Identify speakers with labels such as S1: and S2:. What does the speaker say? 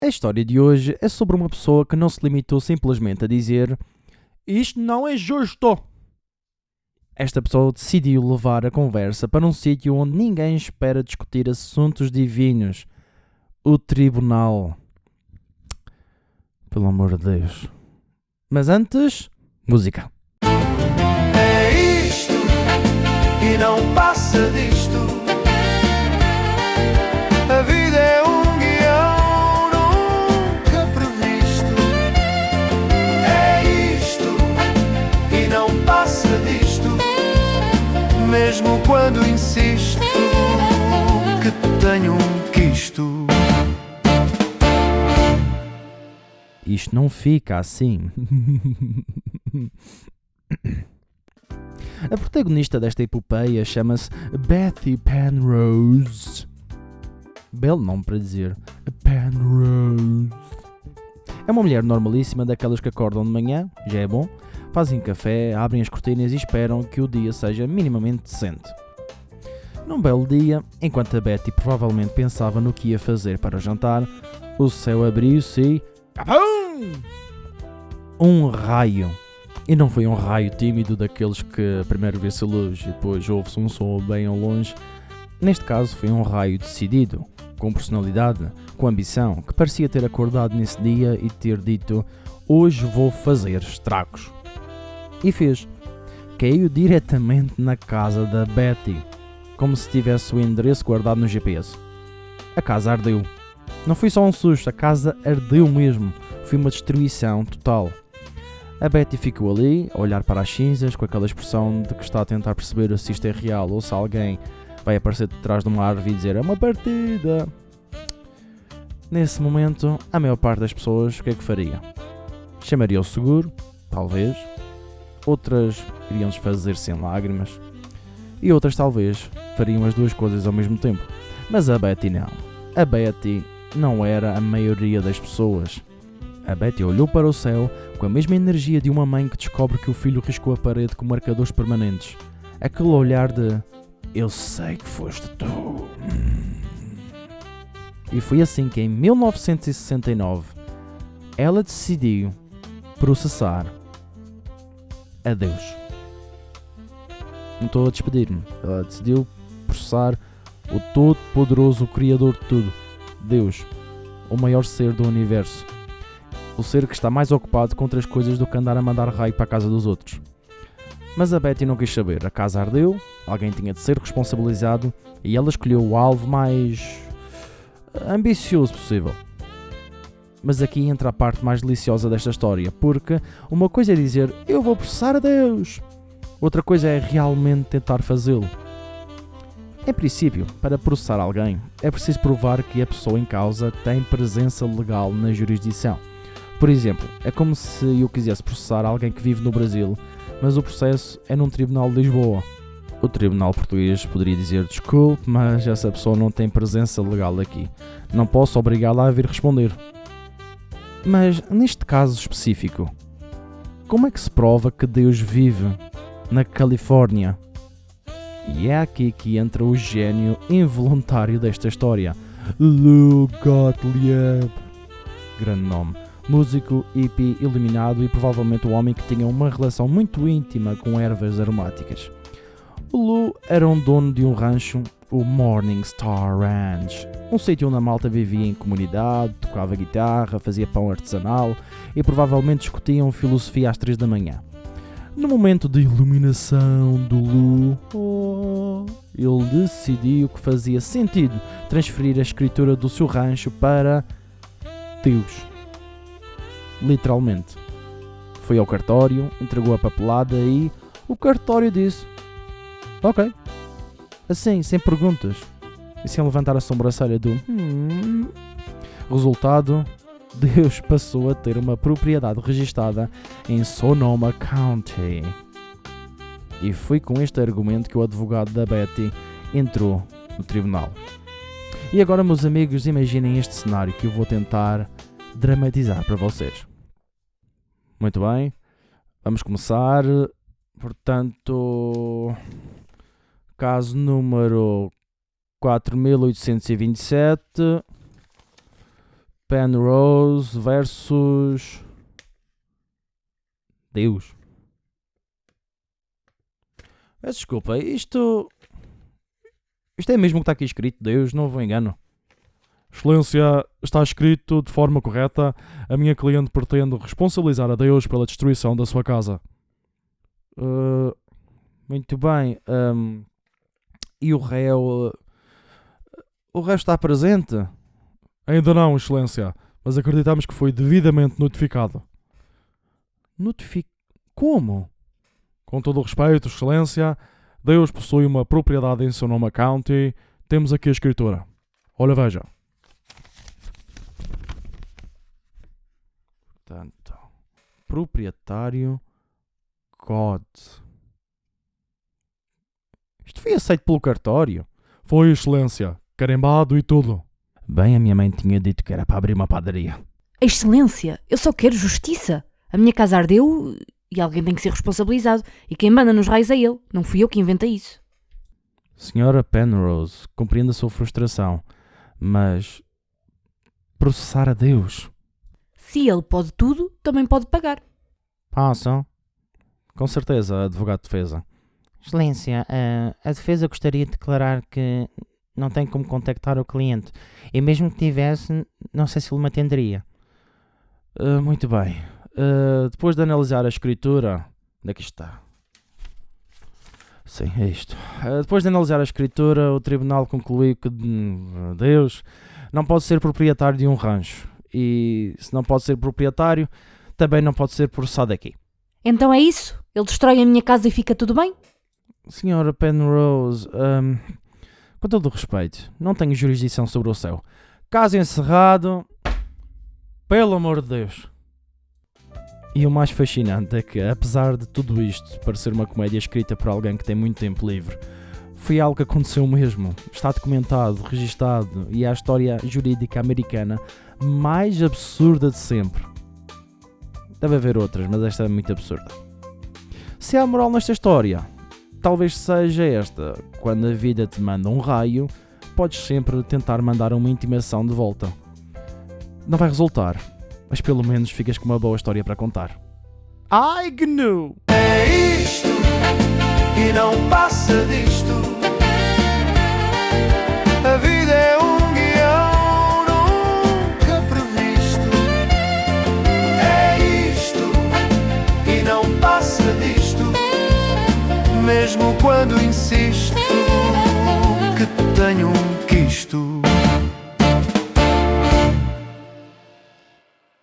S1: A história de hoje é sobre uma pessoa que não se limitou simplesmente a dizer isto não é justo. Esta pessoa decidiu levar a conversa para um sítio onde ninguém espera discutir assuntos divinos. O tribunal. Pelo amor de Deus. Mas antes, música.
S2: É isto e não passa disto. A vida é um guião nunca previsto. É isto e não passa disto. Mesmo quando insisto que tenho um quisto.
S1: Isto não fica assim. A protagonista desta epopeia chama-se Betty Penrose. Belo nome para dizer Penrose. É uma mulher normalíssima, daquelas que acordam de manhã, já é bom, fazem café, abrem as cortinas e esperam que o dia seja minimamente decente. Num belo dia, enquanto a Betty provavelmente pensava no que ia fazer para o jantar, o céu abriu-se e... Capum! Um raio. E não foi um raio tímido daqueles que primeiro vê-se a luz e depois ouve-se um som bem ao longe. Neste caso foi um raio decidido, com personalidade, com ambição, que parecia ter acordado nesse dia e ter dito: hoje vou fazer estragos. E fez. Caiu diretamente na casa da Betty, como se tivesse o endereço guardado no GPS. A casa ardeu. Não foi só um susto, a casa ardeu mesmo. Foi uma destruição total. A Betty ficou ali, a olhar para as cinzas, com aquela expressão de que está a tentar perceber se isto é real ou se alguém vai aparecer de trás de uma árvore e dizer é uma partida. Nesse momento, a maior parte das pessoas o que é que faria? Chamaria o seguro, talvez. Outras iriam desfazer sem lágrimas. E outras talvez fariam as duas coisas ao mesmo tempo. Mas a Betty não. A Betty não era a maioria das pessoas. A Betty olhou para o céu com a mesma energia de uma mãe que descobre que o filho riscou a parede com marcadores permanentes. Aquele olhar de eu sei que foste tu. E foi assim que em 1969 ela decidiu processar a Deus. Não estou a despedir-me. Ela decidiu processar o todo-poderoso Criador de tudo. Deus, o maior ser do universo. O ser que está mais ocupado com outras coisas do que andar a mandar raio para a casa dos outros. Mas a Betty não quis saber. A casa ardeu, alguém tinha de ser responsabilizado e ela escolheu o alvo mais ambicioso possível. Mas aqui entra a parte mais deliciosa desta história, porque uma coisa é dizer eu vou processar a Deus, outra coisa é realmente tentar fazê-lo. Em princípio, para processar alguém, é preciso provar que a pessoa em causa tem presença legal na jurisdição. Por exemplo, é como se eu quisesse processar alguém que vive no Brasil, mas o processo é num tribunal de Lisboa. O tribunal português poderia dizer desculpe, mas essa pessoa não tem presença legal aqui. Não posso obrigá-la a vir responder. Mas, neste caso específico, como é que se prova que Deus vive na Califórnia? E é aqui que entra o gênio involuntário desta história. Lou Gottlieb. Grande nome. Músico, hippie, iluminado e provavelmente o homem que tinha uma relação muito íntima com ervas aromáticas. O Lou era um dono de um rancho, o Morning Star Ranch, um sítio onde a malta vivia em comunidade, tocava guitarra, fazia pão artesanal e provavelmente discutiam filosofia às 3 da manhã. No momento de iluminação do Lou, ele decidiu que fazia sentido transferir a escritura do seu rancho para Deus. Literalmente. Foi ao cartório, entregou a papelada e o cartório disse ok. Assim, sem perguntas. E sem levantar a sobrancelha do Resultado, Deus passou a ter uma propriedade registada em Sonoma County. E foi com este argumento que o advogado da Betty entrou no tribunal. E agora, meus amigos, imaginem este cenário que eu vou tentar dramatizar para vocês. Muito bem, vamos começar. Portanto, caso número 4827, Penrose versus Deus. Peço desculpa, isto é mesmo o que está aqui escrito, Deus, não vou engano. Excelência, está escrito de forma correta. A minha cliente pretende responsabilizar a Deus pela destruição da sua casa. Muito bem. E o réu... O réu está presente? Ainda não, Excelência. Mas acreditamos que foi devidamente notificado. Como? Com todo o respeito, Excelência, Deus possui uma propriedade em seu nome a county. Temos aqui a escritura. Olha, veja. Portanto, proprietário God. Isto foi aceito pelo cartório? Foi, Excelência. Carimbado e tudo. Bem, a minha mãe tinha dito que era para abrir uma padaria.
S3: Excelência, eu só quero justiça. A minha casa ardeu e alguém tem que ser responsabilizado. E quem manda nos raios é ele. Não fui eu que inventei isso.
S1: Senhora Penrose, compreendo a sua frustração, mas processar a Deus?
S3: Se ele pode tudo, também pode pagar.
S1: Passam? Com certeza, advogado de defesa.
S4: Excelência, a defesa gostaria de declarar que não tem como contactar o cliente. E mesmo que tivesse, não sei se ele me atenderia.
S1: Muito bem. Depois de analisar a escritura... Onde é que está? Sim, é isto. Depois de analisar a escritura, o tribunal concluiu que Deus não pode ser proprietário de um rancho. E se não pode ser proprietário, também não pode ser processado aqui.
S3: Então é isso? Ele destrói a minha casa e fica tudo bem?
S1: Senhora Penrose, com todo o respeito, não tenho jurisdição sobre o céu. Caso encerrado, pelo amor de Deus. E o mais fascinante é que, apesar de tudo isto parecer uma comédia escrita por alguém que tem muito tempo livre, foi algo que aconteceu mesmo. Está documentado, registado e é a história jurídica americana mais absurda de sempre. Deve haver outras, mas esta é muito absurda. Se há moral nesta história, talvez seja esta: quando a vida te manda um raio, podes sempre tentar mandar uma intimação de volta. Não vai resultar, mas pelo menos ficas com uma boa história para contar. Ai, GNU!
S2: É isto e não passa disto. A vida é um guião nunca previsto. É isto e não passa disto. Mesmo quando insisto